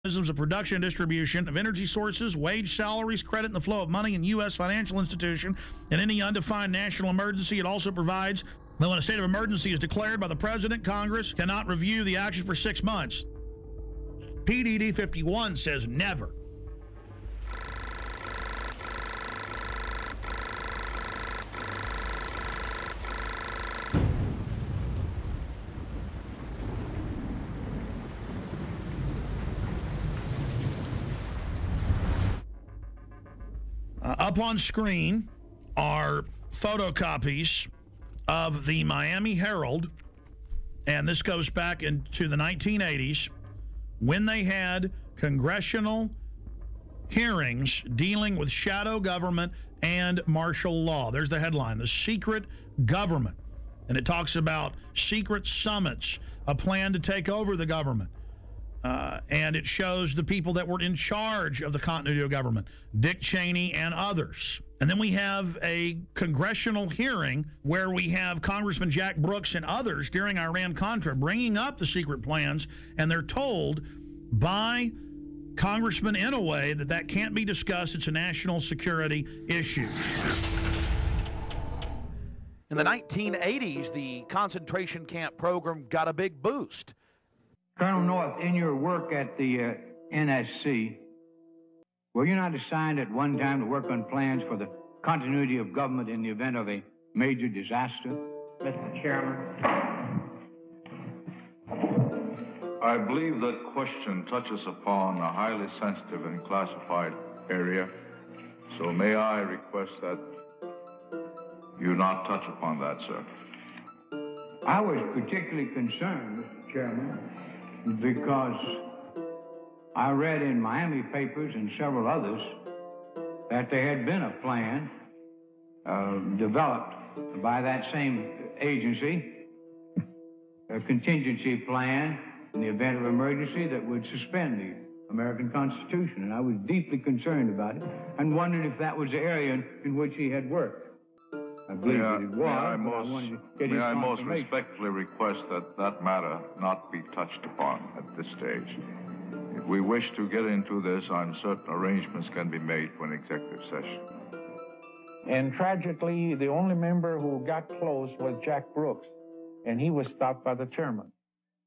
mechanisms of production and distribution of energy sources, wage, salaries, credit, and the flow of money in U.S. financial institution in any undefined national emergency. It also provides that when a state of emergency is declared by the President, Congress cannot review the action for 6 months. PDD 51 says never. Up on screen are photocopies of the Miami Herald, and this goes back into the 1980s when they had congressional hearings dealing with shadow government and martial law. There's the headline, The Secret Government. And it talks about secret summits, a plan to take over the government. And it shows the people that were in charge of the continuity of government, Dick Cheney and others. And then we have a congressional hearing where we have Congressman Jack Brooks and others during Iran-Contra bringing up the secret plans, and they're told by Congressman in a way that that can't be discussed. It's a national security issue. In the 1980s, the concentration camp program got a big boost. Colonel North, in your work at the NSC, were you not assigned at one time to work on plans for the continuity of government in the event of a major disaster? Mr. Chairman. I believe that question touches upon a highly sensitive and classified area, so may I request that you not touch upon that, sir. I was particularly concerned, Mr. Chairman, because I read in Miami papers and several others that there had been a plan developed by that same agency, a contingency plan in the event of emergency that would suspend the American Constitution. And I was deeply concerned about it and wondered if that was the area in which he had worked. I believe that it was. May I most respectfully request that that matter not be touched upon at this stage. If we wish to get into this, I'm certain arrangements can be made for an executive session. And tragically, the only member who got close was Jack Brooks, and he was stopped by the chairman.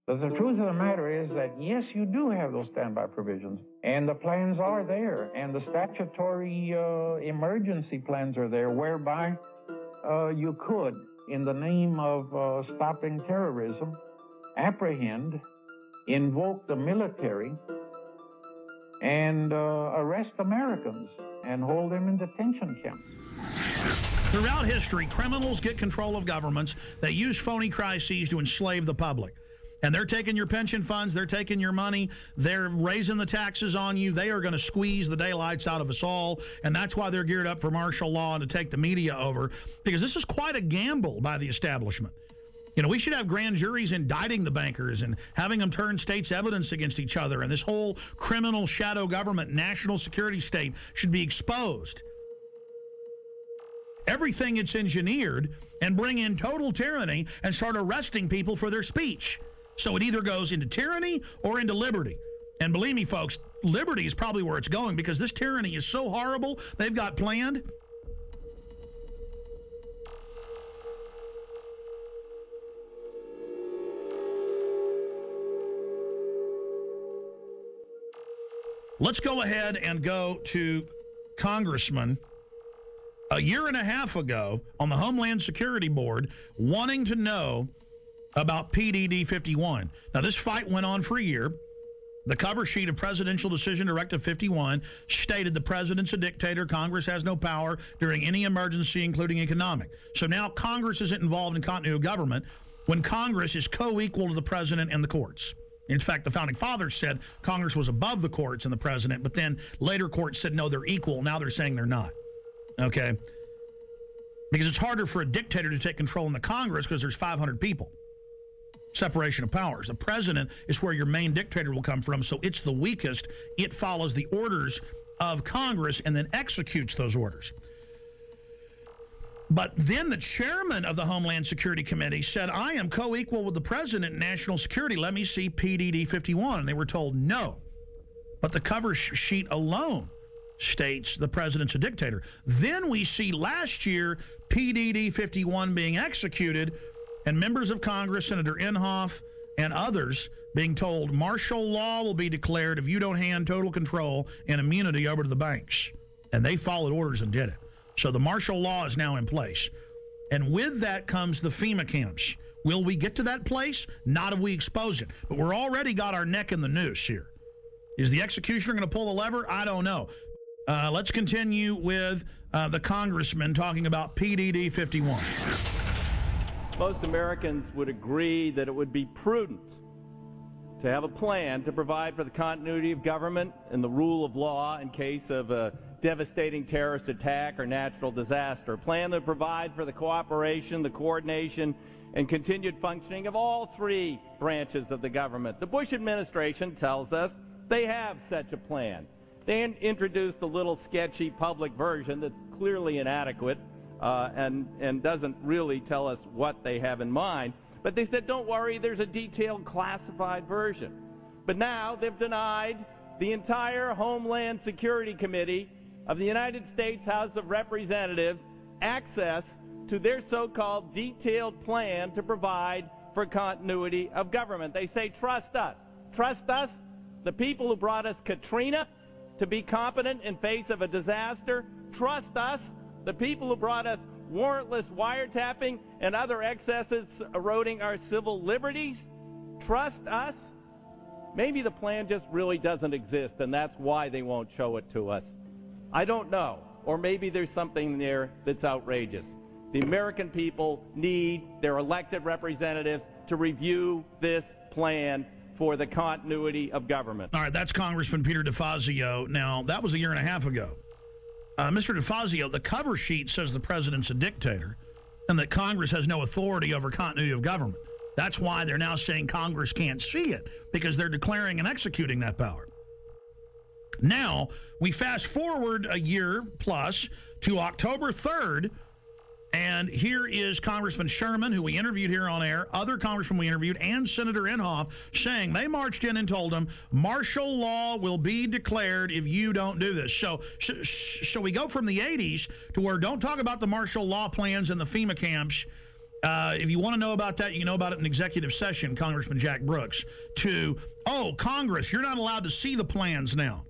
But the truth of the matter is that, yes, you do have those standby provisions, and the plans are there, and the statutory emergency plans are there, whereby you could, in the name of stopping terrorism, apprehend, invoke the military, and arrest Americans and hold them in detention camps. Throughout history, criminals get control of governments. They use phony crises to enslave the public. And they're taking your pension funds, they're taking your money, they're raising the taxes on you, they are going to squeeze the daylights out of us all, and that's why they're geared up for martial law and to take the media over, because this is quite a gamble by the establishment. You know, we should have grand juries indicting the bankers and having them turn states' evidence against each other, and this whole criminal shadow government, national security state should be exposed. Everything it's engineered and bring in total tyranny and start arresting people for their speech. So it either goes into tyranny or into liberty. And believe me, folks, liberty is probably where it's going, because this tyranny is so horrible they've got planned. Let's go ahead and go to Congressman a year and a half ago on the Homeland Security Board wanting to know about PDD 51. Now, this fight went on for a year. The cover sheet of Presidential Decision Directive 51 stated the president's a dictator. Congress has no power during any emergency, including economic. So now Congress isn't involved in continuity of government when Congress is co-equal to the president and the courts. In fact, the Founding Fathers said Congress was above the courts and the president, but then later courts said, no, they're equal. Now they're saying they're not. Okay? Because it's harder for a dictator to take control in the Congress because there's 500 people. Separation of powers. The president is where your main dictator will come from, so it's the weakest. It follows the orders of Congress and then executes those orders. But then the chairman of the Homeland Security Committee said, I am co-equal with the president in national security. Let me see PDD 51. And they were told no. but the cover sheet alone states the president's a dictator. Then we see last year PDD 51 being executed and members of Congress, Senator Inhofe and others, being told martial law will be declared if you don't hand total control and immunity over to the banks. And they followed orders and did it. So the martial law is now in place. And with that comes the FEMA camps. Will we get to that place? Not if we expose it. But we're already got our neck in the noose here. Is the executioner going to pull the lever? I don't know. Let's continue with the congressman talking about PDD 51. Most Americans would agree that it would be prudent to have a plan to provide for the continuity of government and the rule of law in case of a devastating terrorist attack or natural disaster. A plan to provide for the cooperation, the coordination, and continued functioning of all three branches of the government. The Bush administration tells us they have such a plan. They introduced a little sketchy public version that's clearly inadequate and doesn't really tell us what they have in mind. But they said, don't worry, there's a detailed classified version. But now they've denied the entire Homeland Security Committee of the United States House of Representatives access to their so-called detailed plan to provide for continuity of government. They say, trust us. Trust us, the people who brought us Katrina, to be competent in face of a disaster. Trust us, the people who brought us warrantless wiretapping and other excesses eroding our civil liberties. Trust us. Maybe the plan just really doesn't exist, and that's why they won't show it to us. I don't know. Or maybe there's something there that's outrageous. The American people need their elected representatives to review this plan for the continuity of government. All right, that's Congressman Peter DeFazio. Now, that was a year and a half ago. Mr. DeFazio, the cover sheet says the president's a dictator and that Congress has no authority over continuity of government. That's why they're now saying Congress can't see it, because they're declaring and executing that power. Now, we fast forward a year plus to October 3rd, and here is Congressman Sherman, who we interviewed here on air, other congressmen we interviewed, and Senator Inhofe, saying they marched in and told him martial law will be declared if you don't do this. So we go from the 80s to where don't talk about the martial law plans and the FEMA camps. If you want to know about that, you can know about it in executive session, Congressman Jack Brooks, to, oh, Congress, you're not allowed to see the plans now.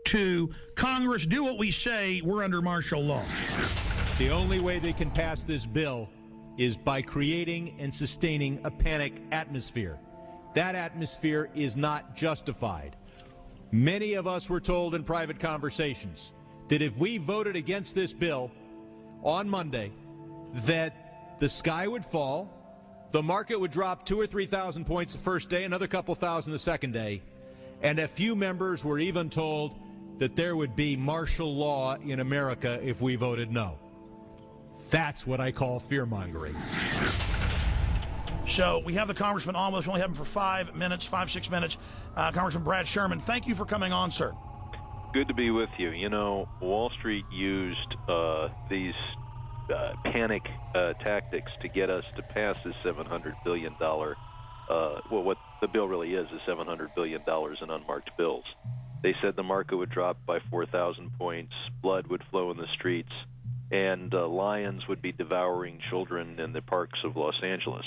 To Congress, do what we say, we're under martial law. The only way they can pass this bill is by creating and sustaining a panic atmosphere. That atmosphere is not justified. Many of us were told in private conversations that if we voted against this bill on Monday, that the sky would fall, the market would drop 2,000 or 3,000 points the first day, another couple thousand the second day, and a few members were even told that there would be martial law in America if we voted no. That's what I call fear-mongering. So we have the congressman on with us. We only have him for 5 minutes, 6 minutes. Congressman Brad Sherman, thank you for coming on, sir. Good to be with you. You know, Wall Street used these panic tactics to get us to pass this $700 billion, well, what the bill really is $700 billion in unmarked bills. They said the market would drop by 4,000 points, blood would flow in the streets, and lions would be devouring children in the parks of Los Angeles.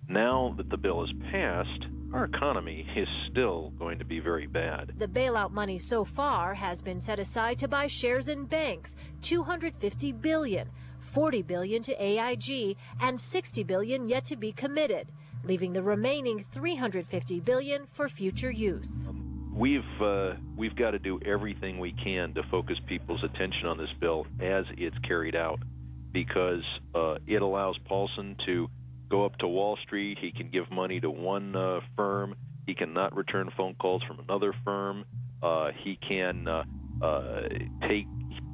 Now that the bill is passed, our economy is still going to be very bad. The bailout money so far has been set aside to buy shares in banks, $250 billion, $40 billion to AIG, and $60 billion yet to be committed, leaving the remaining $350 billion for future use. We've got to do everything we can to focus people's attention on this bill as it's carried out, because it allows Paulson to go up to Wall Street. He can give money to one firm. He cannot return phone calls from another firm. He can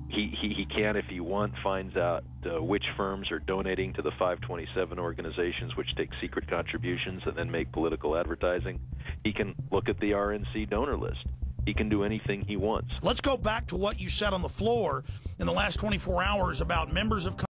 he can, if he wants, finds out which firms are donating to the 527 organizations, which take secret contributions and then make political advertising. He can look at the RNC donor list. He can do anything he wants. Let's go back to what you said on the floor in the last 24 hours about members of